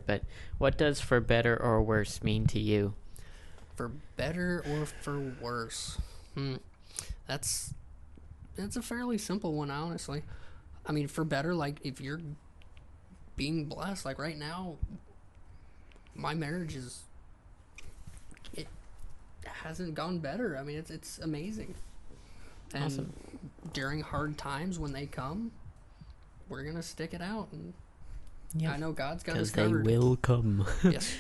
but what does for better or worse mean to you? For better or for worse? That's a fairly simple one, honestly. I mean, for better, like, if you're being blessed, like right now, my marriage it hasn't gone better. I mean, it's amazing. And Awesome. during hard times when they come, we're gonna stick it out, and I know God's got us because they covered. will come. Yes.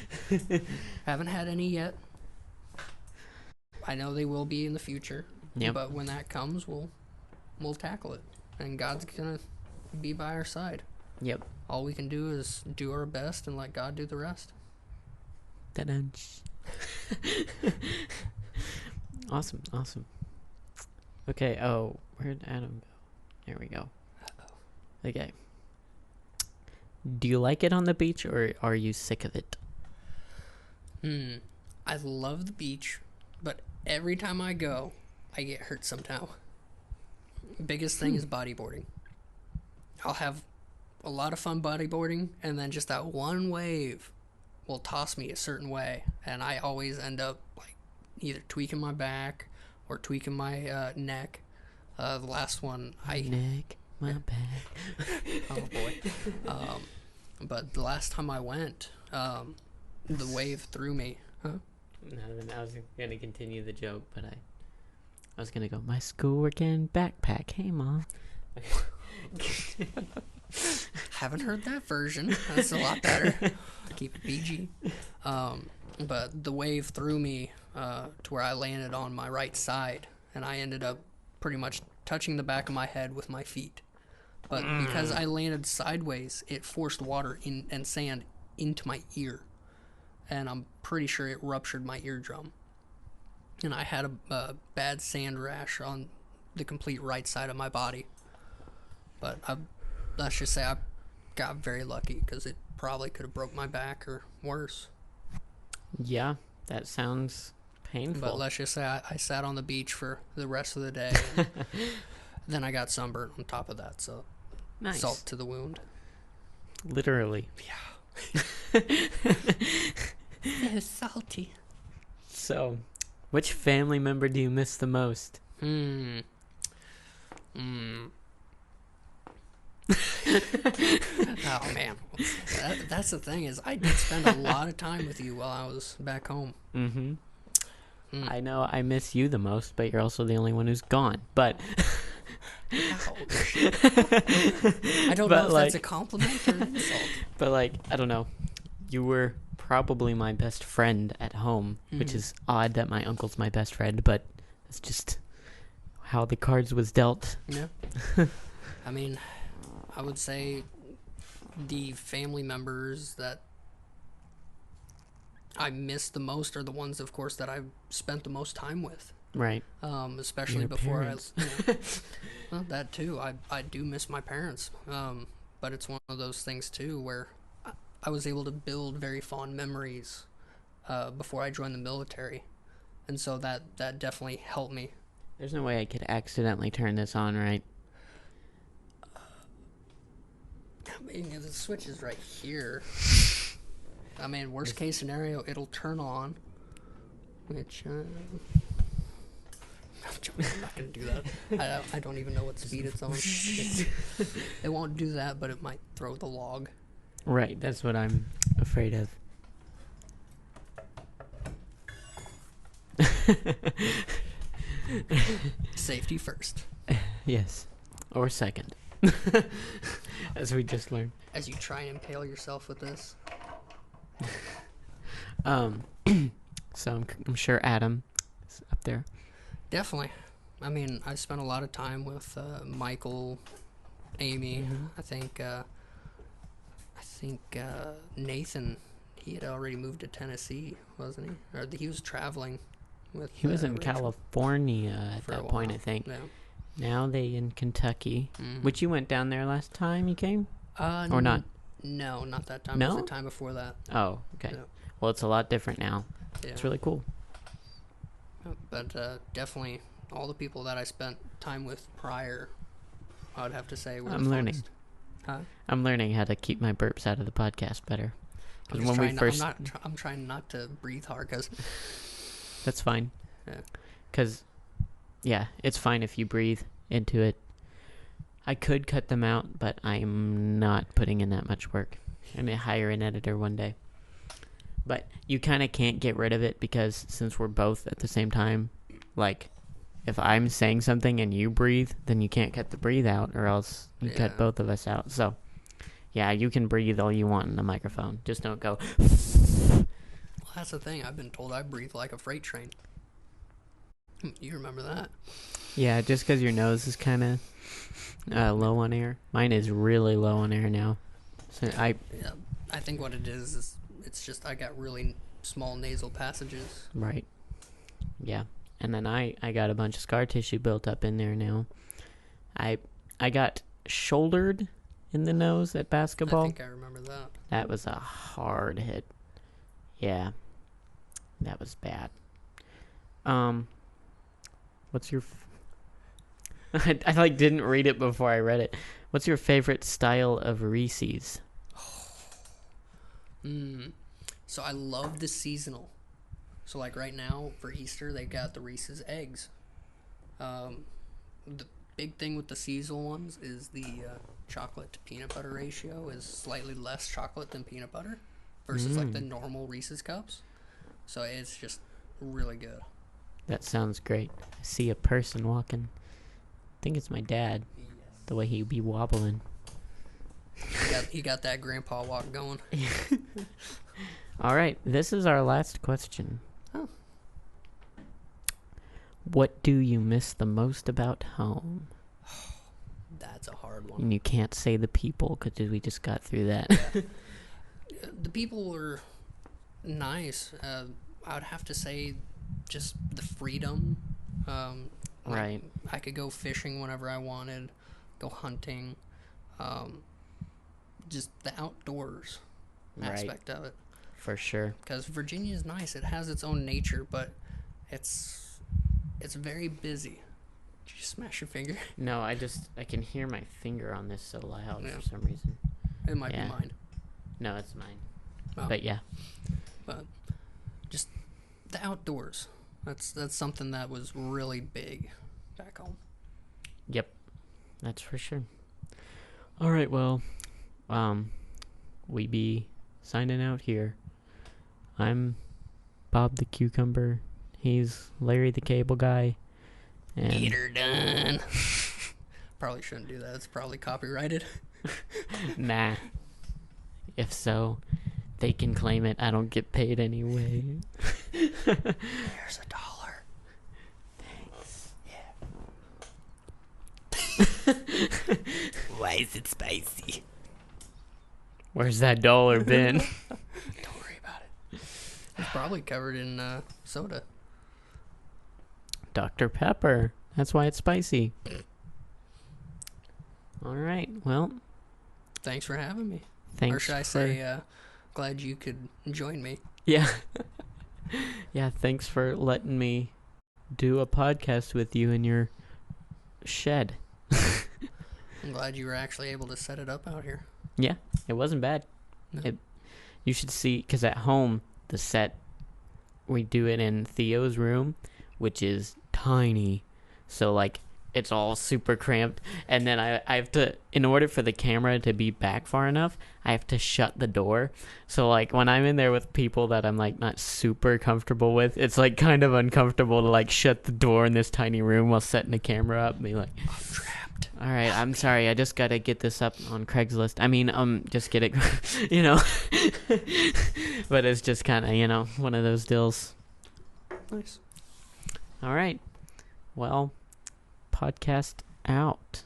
Haven't had any yet. I know they will be in the future. Yep. But when that comes, we'll tackle it, and God's gonna be by our side. Yep. All we can do is do our best and let God do the rest. Awesome. Okay. Oh, where'd Adam go? There we go. Okay. Do you like it on the beach, or are you sick of it? I love the beach, but every time I go, I get hurt somehow. Biggest thing is bodyboarding. I'll have a lot of fun bodyboarding, and then just that one wave will toss me a certain way, and I always end up like either tweaking my back or tweaking my neck. The last one, Neck, my back. Oh boy. But the last time I went, the wave threw me. Huh? No, I was gonna continue the joke, but I was gonna go, my schoolwork and backpack. Hey, Mom. Haven't heard that version. That's a lot better. Keep it PG. But the wave threw me to where I landed on my right side, and I ended up pretty much touching the back of my head with my feet. But because I landed sideways, it forced water and sand into my ear, and I'm pretty sure it ruptured my eardrum. And I had a bad sand rash on the complete right side of my body. But let's just say I got very lucky, because it probably could have broke my back or worse. Yeah, that sounds painful. But let's just say I sat on the beach for the rest of the day. Then I got sunburned on top of that, so nice. Salt to the wound. Literally. Yeah. It's salty. So, which family member do you miss the most? Oh man, that's the thing, is I did spend a lot of time with you while I was back home. I know I miss you the most, but you're also the only one who's gone. But I don't know if that's a compliment or an insult. But I don't know. You were probably my best friend at home, which is odd that my uncle's my best friend, but it's just how the cards was dealt. Yeah. I mean, I would say the family members that I miss the most are the ones, of course, that I've spent the most time with. Right. Especially your before parents. well, that too. I do miss my parents. But it's one of those things too where I was able to build very fond memories before I joined the military, and so that definitely helped me. There's no way I could accidentally turn this on, right? I mean, the switch is right here. I mean, worst case scenario, it'll turn on. Which, I'm not gonna do that. I don't even know what speed it's on. It won't do that, but it might throw the log. Right, that's what I'm afraid of. Safety first. Yes. Or second. As we just learned. As you try and impale yourself with this. So I'm sure Adam is up there. Definitely. I mean, I spent a lot of time with Michael, Amy. I think Nathan, he had already moved to Tennessee, wasn't he? Or he was traveling with. He was in Rachel. California at that point, I think. Yeah. Now they in Kentucky. Which you went down there last time you came? Or not? No, not that time. No? It was the time before that. Oh, okay. No. Well, it's a lot different now. Yeah. It's really cool. But definitely all the people that I spent time with prior, I would have to say were I'm the learning. funnest. Huh? I'm learning how to keep my burps out of the podcast better. Because when we first, I'm trying not to breathe hard because that's fine. Yeah. Because, yeah, it's fine if you breathe into it. I could cut them out, but I'm not putting in that much work. I may hire an editor one day. But you kind of can't get rid of it because since we're both at the same time, like, if I'm saying something and you breathe, then you can't cut the breathe out or else you cut both of us out. So, yeah, you can breathe all you want in the microphone. Just don't go. Well, that's the thing. I've been told I breathe like a freight train. You remember that? Yeah, just because your nose is kind of low on air. Mine is really low on air now. So I think what it is it's just I got really small nasal passages. Right. Yeah. And then I got a bunch of scar tissue built up in there now. I got shouldered in the nose at basketball. I think I remember that. That was a hard hit. Yeah. That was bad. What's your I like didn't read it before I read it. What's your favorite style of Reese'S? So I love the seasonal. So like right now for Easter they got the Reese's eggs. The big thing with the seasonal ones is the chocolate to peanut butter ratio is slightly less chocolate than peanut butter versus like the normal Reese's cups. So it's just really good. That sounds great. I see a person walking. I think it's my dad. Yes. The way he be wobbling. He got that grandpa walk going. All right, this is our last question. Oh. What do you miss the most about home? That's a hard one. And you can't say the people because we just got through that. The people were nice. I would have to say just the freedom. Right. I could go fishing whenever I wanted, go hunting. Just the outdoors aspect of it. For sure. Because Virginia is nice. It has its own nature, but it's very busy. Did you smash your finger? No, I can hear my finger on this so loud Yeah. for some reason. It might be mine. No, it's mine. Oh. But yeah. But just the outdoors. That's something that was really big back home. Yep. That's for sure. All right, well, we be signing out here. I'm Bob the Cucumber. He's Larry the Cable Guy. And Get her done. Probably shouldn't do that. It's probably copyrighted. nah. If so, they can claim it. I don't get paid anyway. There's $1. Thanks. Yeah. Why is it spicy? Where's that dollar been? Don't worry about it. It's probably covered in soda. Dr. Pepper. That's why it's spicy. All right. Well, Thanks for having me. thanks. Or should I say, glad you could join me. Yeah. Yeah, thanks for letting me do a podcast with you in your shed. I'm glad you were actually able to set it up out here. Yeah, it wasn't bad. No. You should see, because at home, the set, we do it in Theo's room, which is tiny. So, like, it's all super cramped. And then I have to, in order for the camera to be back far enough, I have to shut the door. So, like, when I'm in there with people that I'm, like, not super comfortable with, it's, like, kind of uncomfortable to, like, shut the door in this tiny room while setting the camera up and be like, I'm trapped. all right, I'm sorry, I just gotta get this up on Craigslist. I mean, just get it, you know. But it's just kind of, you know, one of those deals. Nice. All right. Well, podcast out.